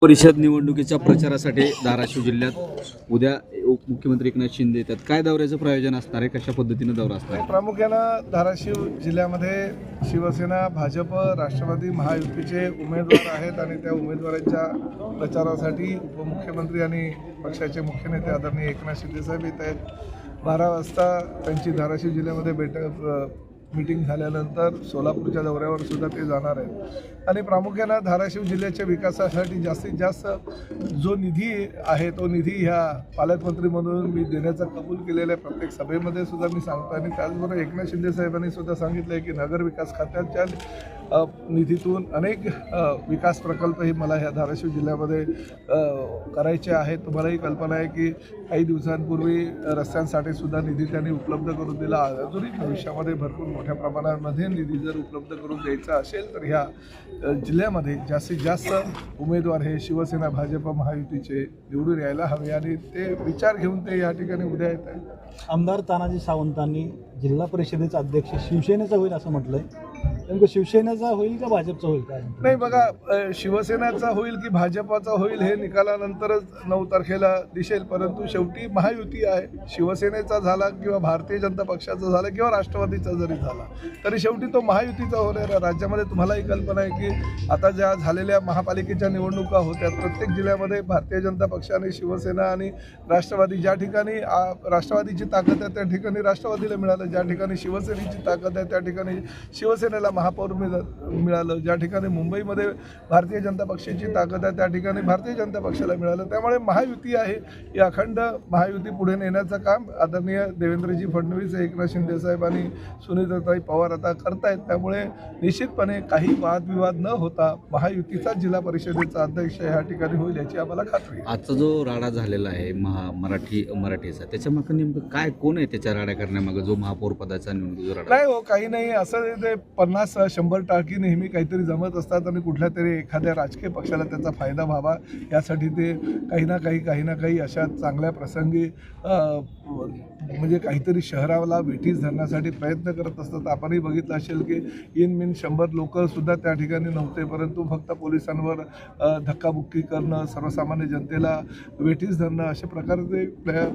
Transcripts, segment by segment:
परिषद निवडणुकीच्या प्रचारासाठी धाराशिव जिल्ह्यात उद्या उपमुख्यमंत्री एकनाथ शिंदे येतात. काय दौऱ्याचं प्रयोजन असणार आहे, कशा पद्धतीने दौरा असणार आहे? प्रामुख्यानं धाराशिव जिल्ह्यामध्ये शिवसेना, भाजप, राष्ट्रवादी महायुतीचे उमेदवार आहेत आणि त्या उमेदवारांच्या प्रचारासाठी उपमुख्यमंत्री आणि पक्षाचे मुख्य नेते आदरणीय एकनाथ शिंदे साहेब येत आहेत. 12 वाजता त्यांची धाराशिव जिल्ह्यामध्ये मीटिंग झाल्यानंतर सोलापूरच्या दौऱ्यावर सुद्धा ते जाणार आहेत आणि प्रामुख्यानं धाराशिव जिल्ह्याच्या विकासासाठी जास्तीत जास्त जो निधी आहे तो निधी ह्या पालकमंत्री म्हणून मी देण्याचा कबूल केलेला आहे. प्रत्येक सभेमध्ये सुद्धा मी सांगतो आणि त्याचबरोबर एकनाथ शिंदे साहेबांनी सुद्धा सांगितलं आहे की नगर विकास खात्याच्या निधीतून अनेक विकास प्रकल्प हे मला ह्या धाराशिव जिल्ह्यामध्ये करायचे आहेत. तुम्हालाही कल्पना आहे की काही दिवसांपूर्वी रस्त्यांसाठी सुद्धा निधी त्यांनी उपलब्ध करून दिला. अजूनही भविष्यामध्ये भरपूर मोठ्या प्रमाणामध्ये निधी जर उपलब्ध करून द्यायचा असेल तर ह्या जिल्ह्यामध्ये जास्तीत जास्त उमेदवार हे शिवसेना, भाजप, महायुतीचे निवडून यायला हवे आणि ते विचार घेऊन ते या ठिकाणी उद्या येत आहेत. आमदार तानाजी सावंतांनी जिल्हा परिषदेचा अध्यक्ष शिवसेनेचा होईल असं म्हटलंय. नेमकं शिवसेनेचा होईल का भाजपचा होईल काय? नाही बघा, शिवसेनेचा होईल की भाजपाचा होईल हे निकालानंतरच 9 तारखेला दिसेल. परंतु शेवटी महायुती आहे. शिवसेनेचा झाला किंवा भारतीय जनता पक्षाचा झाला किंवा राष्ट्रवादीचा जरी झाला तरी शेवटी तो महायुतीचा होणार आहे. राज्यामध्ये तुम्हालाही कल्पना आहे की आता ज्या झालेल्या महापालिकेच्या निवडणुका होत्या प्रत्येक जिल्ह्यामध्ये भारतीय जनता पक्षाने, शिवसेना आणि राष्ट्रवादी, ज्या ठिकाणी राष्ट्रवादीची ताकद आहे त्या ठिकाणी राष्ट्रवादीला मिळालं, ज्या ठिकाणी शिवसेनेची ताकद आहे त्या ठिकाणी शिवसेनेला महापौर मिळालं, ज्या ठिकाणी मुंबईमध्ये भारतीय जनता पक्षाची ताकद आहे त्या ठिकाणी भारतीय जनता पक्षाला मिळालं. त्यामुळे महायुती आहे. ही अखंड महायुती पुढे नेण्याचं काम आदरणीय देवेंद्रजी फडणवीस, एकनाथ शिंदे साहेब आणि सुनीताताई पवार आता करतायत. त्यामुळे निश्चितपणे काही वादविवाद न होता महायुतीचा जिल्हा परिषदेचा अध्यक्ष या ठिकाणी होईल याची आम्हाला खात्री आहे. आजचा जो राडा झालेला आहे मराठीचा, त्याच्यामागे नेमकं काय, कोण आहे त्याच्या राडा करण्यामागे, जो महापौर पदाचा निवडणूक राडा? नाही हो, काही नाही. असं ते 50-100 टाकी नेहमी काहीतरी जमत असतात आणि कुठल्या तरी एखाद्या राजकीय पक्षाला त्याचा फायदा व्हावा यासाठी ते काही ना काही अशा चांगल्या प्रसंगी म्हणजे काहीतरी शहराला वेठीस धरण्यासाठी प्रयत्न करत असतात. आपणही बघितलं असेल की इन 100 लोकसुद्धा त्या ठिकाणी नव्हते, परंतु फक्त पोलिसांवर धक्काबुक्की करणं, सर्वसामान्य जनतेला वेठीस धरणं अशा प्रकारे ते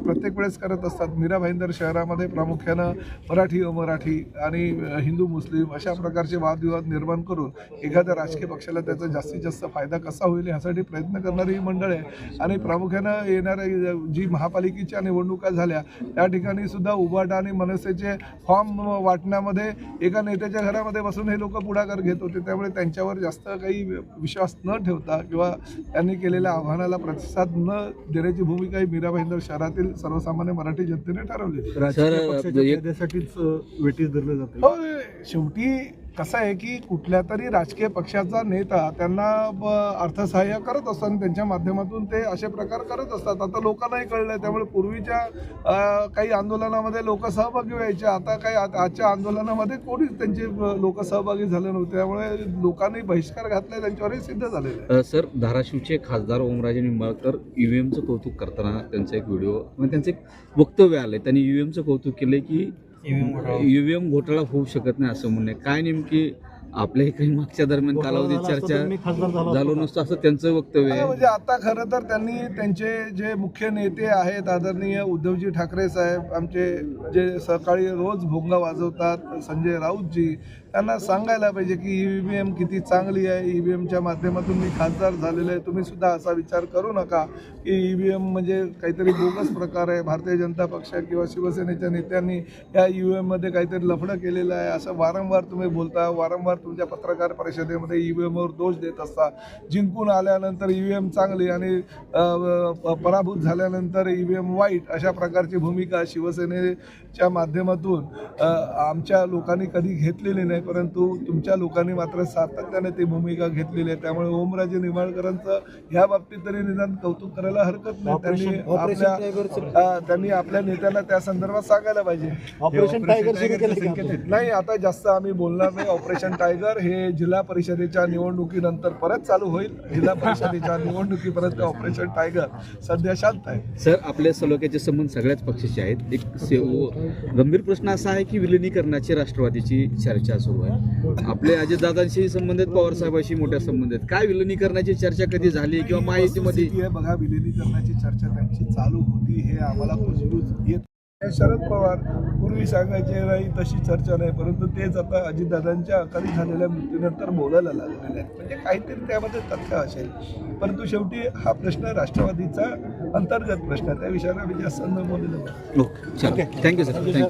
प्रत्येक वेळेस करत असतात. मीरा भाईंदर शहरामध्ये प्रामुख्यानं मराठी, अमराठी आणि हिंदू मुस्लिम अशा प्रकारचे वादविवाद निर्माण करून एखाद्या राजकीय पक्षाला त्याचा जास्तीत जास्त फायदा कसा होईल यासाठी प्रयत्न करणारी ही मंडळ आहे. आणि प्रामुख्यानं येणाऱ्या जी महापालिकेच्या निवडणुका झाल्या त्या ठिकाणी सुद्धा उबाटा आणि मनसेचे फॉर्म वाटण्यामध्ये एका नेत्याच्या घरामध्ये बसून हे लोक पुढाकार घेत होते. त्यामुळे त्यांच्यावर जास्त काही विश्वास न ठेवता किंवा त्यांनी केलेल्या आव्हानाला प्रतिसाद न देण्याची भूमिका ही मीरा भाईंदर शहरातील सर्वसामान्य मराठी जनतेने ठरवली. त्यासाठीच वेटीस धरलं जातं. हो, शेवटी कसं आहे की कुठल्या तरी राजकीय पक्षाचा नेता त्यांना अर्थसहाय्य करत असतात आणि त्यांच्या माध्यमातून ते असे प्रकार करत असतात. आता लोकांनाही कळलं. त्यामुळे पूर्वीच्या काही आंदोलनामध्ये लोक सहभागी व्हायचे, आता काही आजच्या आंदोलनामध्ये कोणीच त्यांचे लोक सहभागी झाले नव्हते. त्यामुळे लोकांनी बहिष्कार घातला, त्यांच्यावरही सिद्ध झालेलं आहे. सर, धाराशिवचे खासदार ओमराजे निंबाळकर ईव्हीएमचं कौतुक करताना त्यांचा एक व्हिडिओ, त्यांचं एक वक्तव्य आलंय. त्यांनी ईव्हीएमचं कौतुक केलंय की ईव्हीएम घोटाळा होऊ शकत नाही असं म्हणणे. काय नेमकी आपल्या काही मागच्या दरम्यान कालावधीत चर्चा झालो नसतो असं त्यांचं वक्तव्य आहे. म्हणजे आता खरं तर त्यांनी त्यांचे जे मुख्य नेते आहेत आदरणीय उद्धवजी ठाकरे साहेब, आमचे जे सकाळी रोज भोंगा वाजवतात संजय राऊतजी, त्यांना सांगायला पाहिजे की ईव्हीएम किती चांगली आहे. ईव्हीएमच्या माध्यमातून मी खासदार झालेलो आहे. तुम्ही सुद्धा असा विचार करू नका की ईव्हीएम म्हणजे काहीतरी बोगस प्रकार आहे. भारतीय जनता पक्ष किंवा शिवसेनेच्या नेत्यांनी या ईव्हीएममध्ये काहीतरी लफडं केलेलं आहे असं वारंवार तुम्ही बोलता. वारंवार तुमच्या पत्रकार परिषदेमध्ये ईव्हीएमवर दोष देत असता. जिंकून आल्यानंतर ईव्हीएम चांगली आणि पराभूत झाल्यानंतर ईव्हीएम वाईट, अशा प्रकारची भूमिका शिवसेनेच्या माध्यमातून आमच्या लोकांनी कधी घेतलेली नाही. परंतु तुमच्या लोकांनी मात्र सातत्याने ती भूमिका घेतलेली आहे. त्यामुळे ओमराजे निंबाळकरांचं ह्या बाबतीत तरी निदान कौतुक करायला हरकत नाही. त्यांनी आपल्या नेत्यांना त्या संदर्भात सांगायला पाहिजे. ऑपरेशन टायगर नाही, आता जास्त आम्ही बोलणार नाही. ऑपरेशन टायगर टायगर हे जिल्हा परिषदेच्या निवडणुकीनंतर परत चालू होईल. जिल्हा परिषदेच्या निवडणुकीपर्यंत ऑपरेशन टायगर सध्या शांत आहे. सर, आपल्या सलोख्याचे संबंध सगळ्याच पक्षाचे आहेत. गंभीर प्रश्न असा आहे की विलिनीकरणाची राष्ट्रवादीची चर्चा सुरू आहे. आपले अजितदादांशी संबंध आहेत, पवार साहेबांशी मोठ्या संबंध आहेत. काय विलिनीकरणाची चर्चा कधी झाली किंवा माहितीमध्ये? वस्तुस्थिती आहे बघा, विलिनीकरणाची चर्चा त्यांची चालू होती हे आम्हाला कुजबूज येत. शरद पवार पूर्वी सांगायचे नाही तशी चर्चा नाही, परंतु तेच आता अजितदादांच्या अकाली झालेल्या मृत्यूनंतर बोलायला लागलेले आहेत. म्हणजे काहीतरी त्यामध्ये तथ्य असेल, परंतु शेवटी हा प्रश्न राष्ट्रवादीचा अंतर्गत प्रश्न आहे, त्या विषयाला मी जास्त न बोललेलं. Okay, thank you sir. थँक्यू.